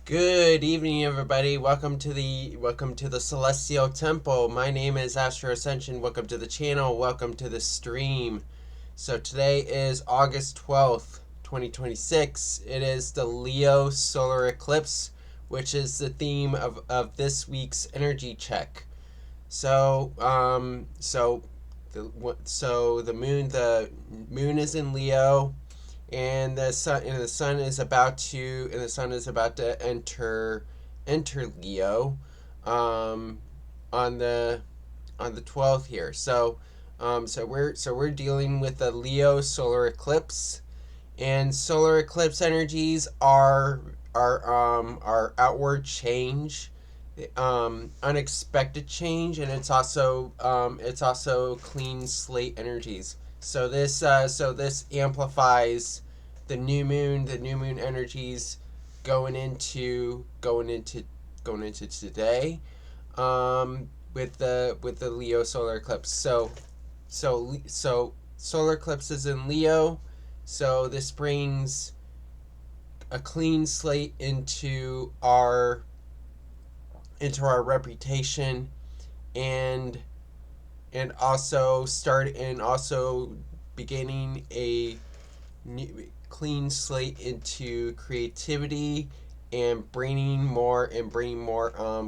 Good evening, everybody. Welcome to the Celestial Temple. My name is Astro-Ascension. Welcome to the channel. Welcome to the stream. So today is August 12th, 2026. It is the Leo solar eclipse, which is the theme of this week's energy check. So the moon is in Leo, and the sun is about to enter Leo, on the 12th here. So we're dealing with the Leo solar eclipse, and solar eclipse energies are outward change, unexpected change, and it's also clean slate energies. So this amplifies the new moon energies going into today, with the Leo solar eclipse. So solar eclipse is in Leo, so this brings a clean slate into our reputation, and also beginning a new, clean slate into creativity, and bringing more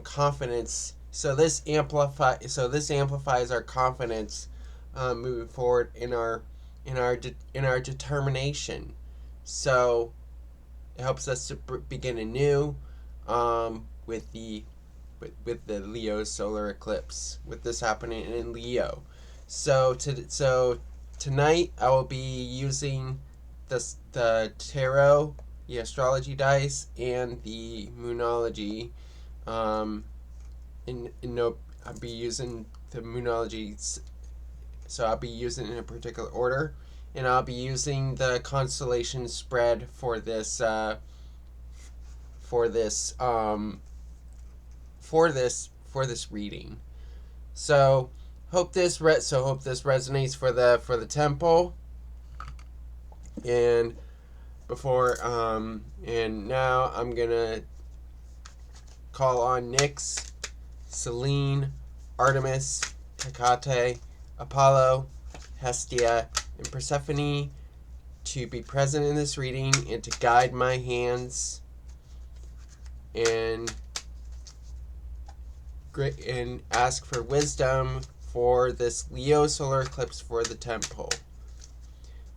confidence. So this amplifies our confidence, moving forward in our determination. So it helps us to begin anew, with the Leo solar eclipse, with this happening in Leo. So tonight I will be using the tarot, the astrology dice, and the Moonology. I'll be using the Moonology, so I'll be using it in a particular order, and I'll be using the constellation spread for this reading. So hope this resonates for the temple. And now I'm gonna call on Nyx, Selene, Artemis, Hecate, Apollo, Hestia, and Persephone to be present in this reading and to guide my hands and ask for wisdom for this Leo solar eclipse for the temple.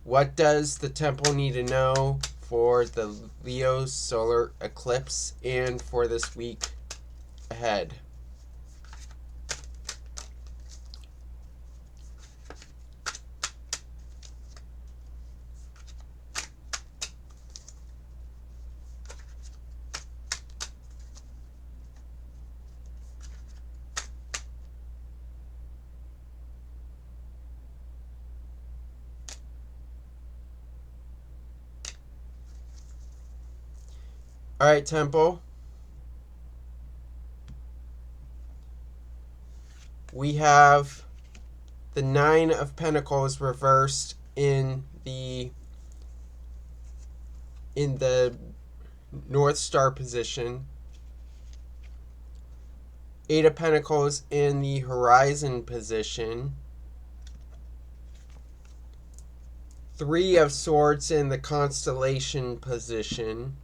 What does the temple need to know for the Leo solar eclipse and for this week ahead? All right, temple. We have the Nine of Pentacles reversed in the North Star position. Eight of Pentacles in the Horizon position. Three of Swords in the Constellation position.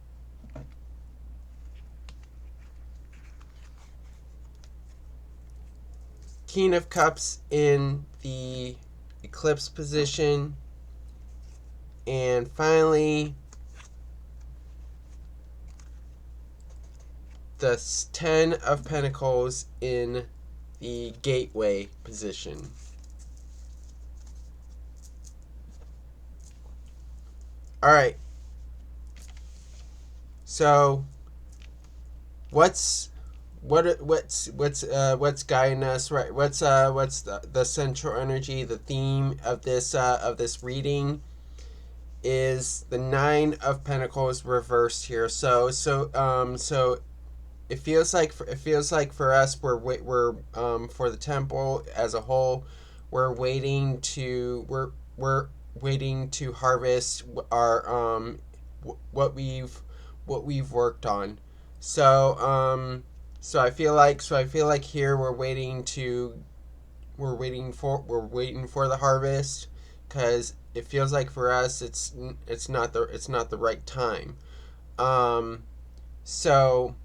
King of Cups in the Eclipse position. And finally, the Ten of Pentacles in the Gateway position. All right. So, what's guiding us, right? What's the central energy, the theme of this reading is the Nine of Pentacles reversed here. So it feels like for us, we're for the temple as a whole, we're waiting to harvest our what we've worked on. So I feel like here we're waiting for the harvest, because it feels like for us it's not the right time. Um, so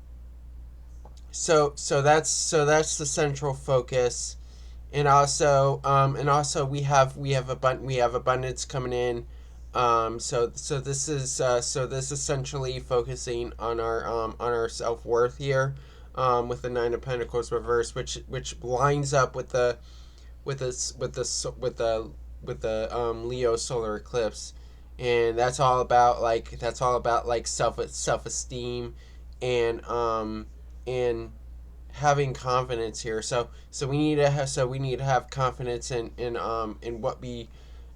so that's the central focus. And also we have abundance coming in. So this essentially focusing on our self-worth here, with the Nine of Pentacles reverse, which lines up with the with this with the Leo solar eclipse. And that's all about like self esteem, and having confidence here. We need to have confidence in what we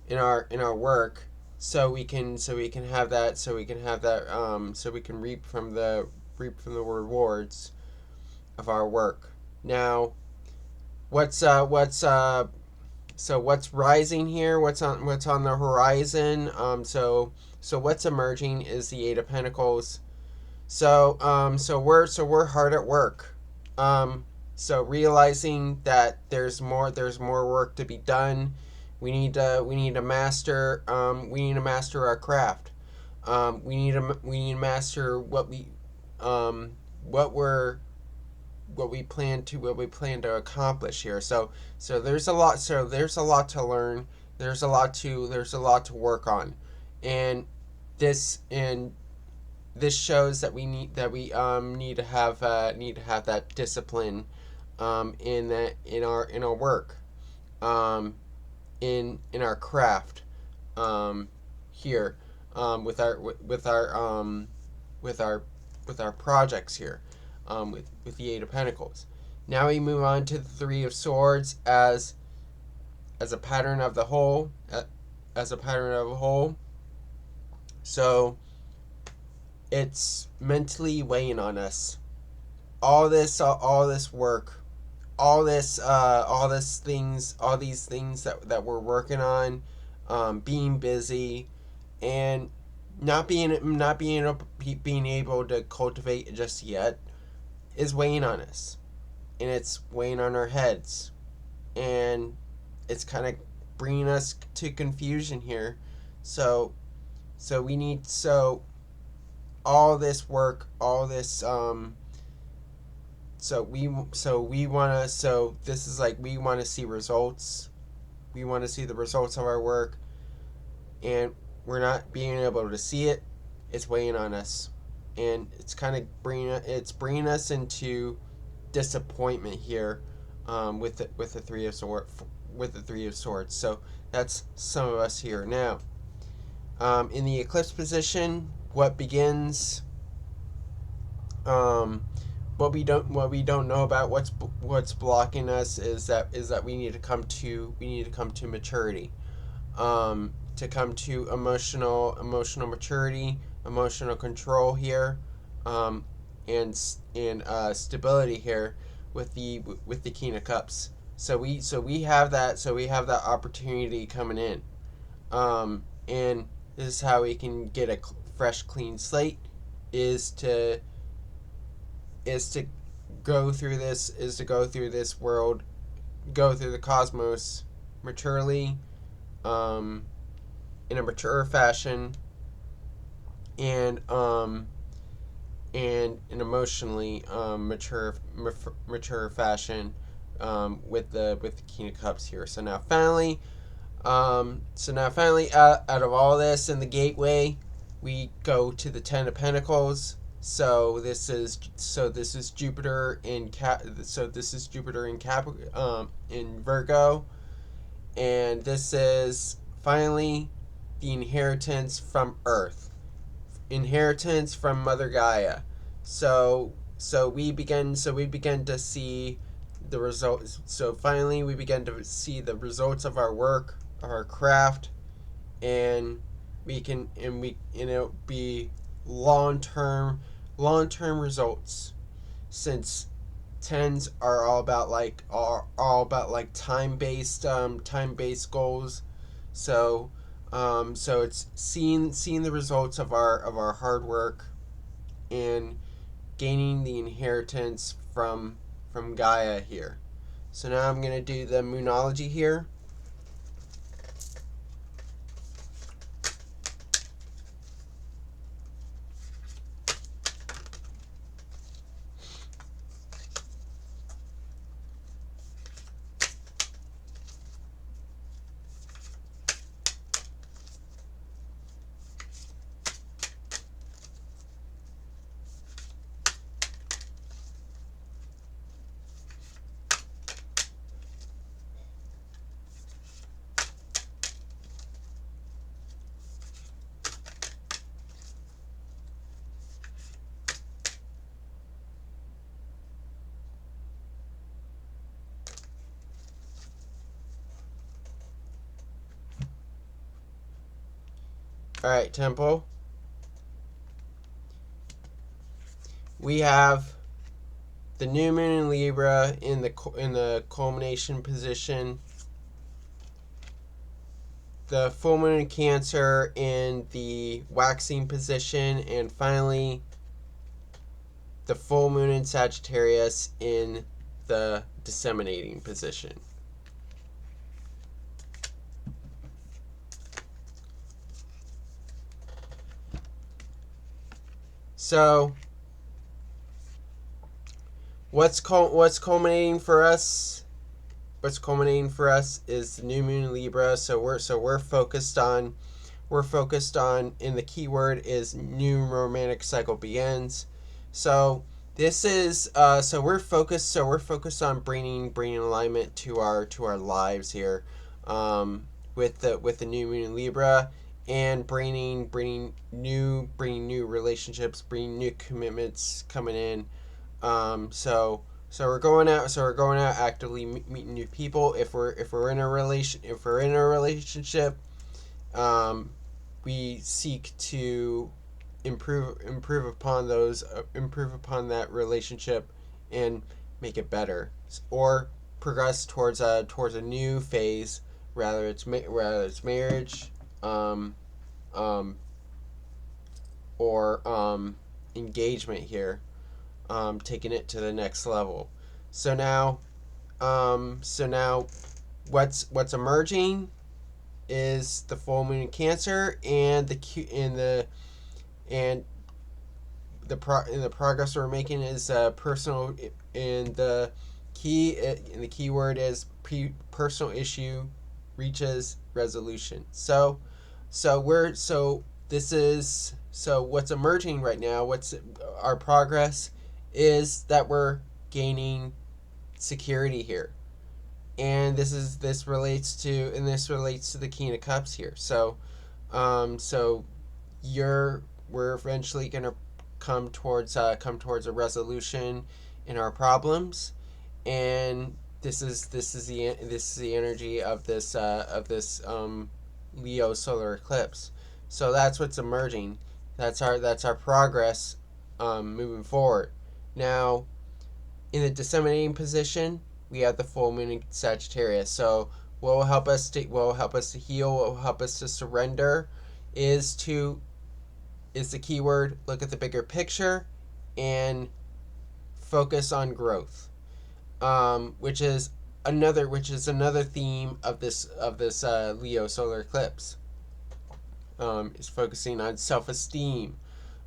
in our work, so we can have that so we can reap from the rewards of our work. Now, what's so what's rising here? What's on the horizon? So what's emerging is the Eight of Pentacles. So we're hard at work. So realizing that there's more work to be done. We need to master our craft. We need to master what we're what we plan to accomplish here. There's a lot to learn. There's a lot to work on, and this and this shows that we need to have that discipline, in our work, um, in our craft, here, with our with our projects here, with the Eight of Pentacles. Now we move on to the Three of Swords as a pattern of the whole, as a pattern of a whole. So it's mentally weighing on us. All this work, all these things that we're working on, being busy, and being able to cultivate just yet, is weighing on us, and it's weighing on our heads, and it's kind of bringing us to confusion here. So so we need so all this work, all this so we want to so this is like we want to see results. We want to see the results of our work, and we're not being able to see it. It's weighing on us, and it's kind of bringing us into disappointment here, with the Three of Swords. So that's some of us here now. In the eclipse position, what begins, um, what we don't know about what's blocking us is that we need to come to maturity, to come to emotional maturity, emotional control here, um, and stability here with the King of Cups. So we have that opportunity coming in, and this is how we can get a fresh, clean slate. Is to is to go through this world, go through the cosmos maturely, um, in a mature fashion, and an emotionally, mature fashion, with the King of Cups here. So now finally, out of all this in the gateway, we go to the Ten of Pentacles. This is Jupiter in in Virgo, and this is finally the inheritance from Earth, inheritance from Mother Gaia. So we begin to see the results. So finally we begin to see the results of our work, of our craft, and it'll be long term results, since tens are all about like time based goals. So it's seeing the results of our hard work, and gaining the inheritance from Gaia here. So now I'm going to do the Moonology here. All right, Temple. We have the new moon in Libra in the culmination position. The full moon in Cancer in the waxing position, and finally the full moon in Sagittarius in the disseminating position. So what's culminating for us? What's culminating for us is the new moon in Libra. So we're focused on and the keyword is new romantic cycle begins. So this is we're focused on bringing alignment to our lives here, with the new moon in Libra, and bringing new relationships, bringing new commitments coming in. So we're going out. Actively meeting new people. If we're in a relationship, we seek to improve upon that relationship and make it better, or progress towards a new phase, rather it's marriage, or engagement here, taking it to the next level. So now what's emerging is the full moon in Cancer, and the progress we're making is personal, and the keyword is personal issue reaches resolution. So what's emerging right now, what's our progress, is that we're gaining security here. And this relates to the King of Cups here. So we're eventually gonna come towards a resolution in our problems, and this is the energy of this Leo solar eclipse. So that's what's emerging. That's our progress, moving forward. Now, in the disseminating position, we have the full moon in Sagittarius. So what will help us to heal, what will help us to surrender, is the keyword, look at the bigger picture and focus on growth. Which is another theme of this Leo solar eclipse. Is focusing on self-esteem,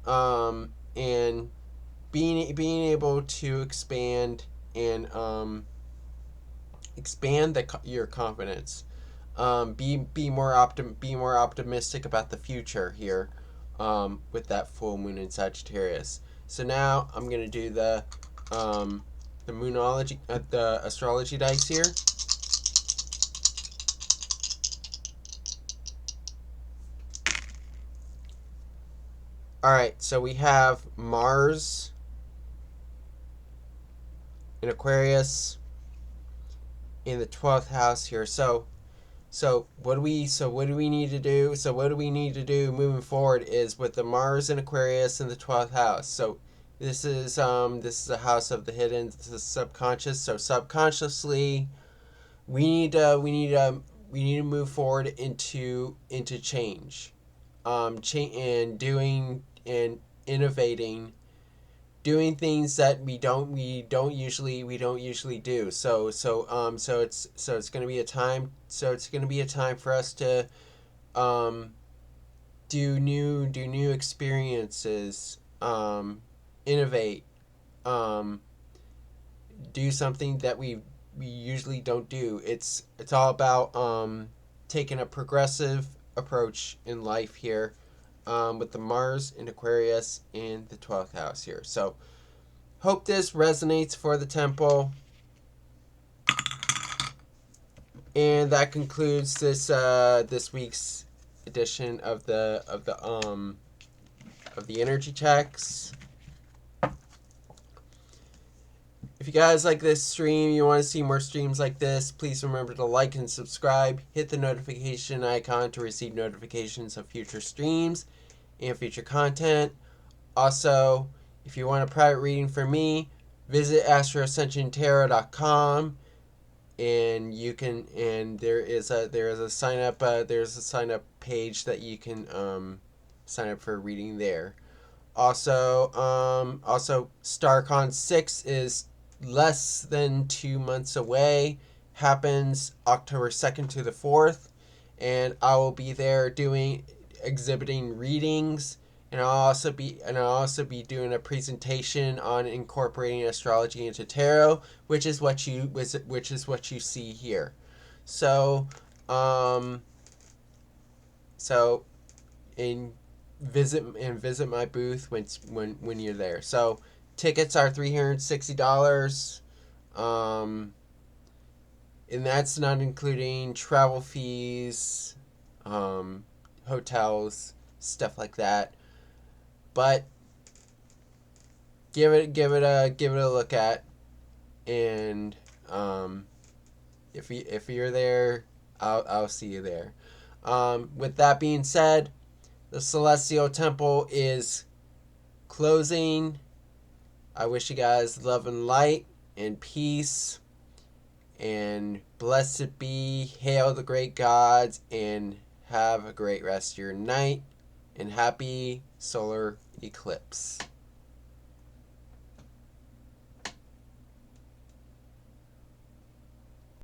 and being able to expand and expand your confidence. Be more optimistic about the future here, with that full moon in Sagittarius. So now I'm gonna do the Moonology, the astrology dice here. All right, so we have Mars in Aquarius in the 12th house here. So what do we need to do? So what do we need to do moving forward is with the Mars in Aquarius in the 12th house. So this is a house of the hidden, this is subconscious. So subconsciously, we need to move forward into change, and doing and innovating doing things that we don't usually do. So it's going to be a time. So it's going to be a time for us to um, do new experiences, innovate, um, do something that we usually don't do. It's all about taking a progressive approach in life here, with the Mars in Aquarius in the 12th house here. So hope this resonates for the temple. And that concludes this week's edition of the energy checks. If you guys like this stream, you want to see more streams like this, please remember to like and subscribe. Hit the notification icon to receive notifications of future streams and future content. Also, if you want a private reading from me, visit Astro-Ascension and you can there is a sign up page that you can sign up for a reading there. Also, StarCon 6 is less than 2 months away. Happens October 2nd to the 4th, and I will be there exhibiting readings, and I'll also be doing a presentation on incorporating astrology into tarot, which is what you see here. So, so in visit my booth when you're there. So tickets are $360, and that's not including travel fees, hotels, stuff like that. But give it a look at, and if you're there, I'll see you there. With that being said, the Celestial Temple is closing. I wish you guys love and light and peace. And blessed be, hail the great gods, and have a great rest of your night. And happy solar eclipse.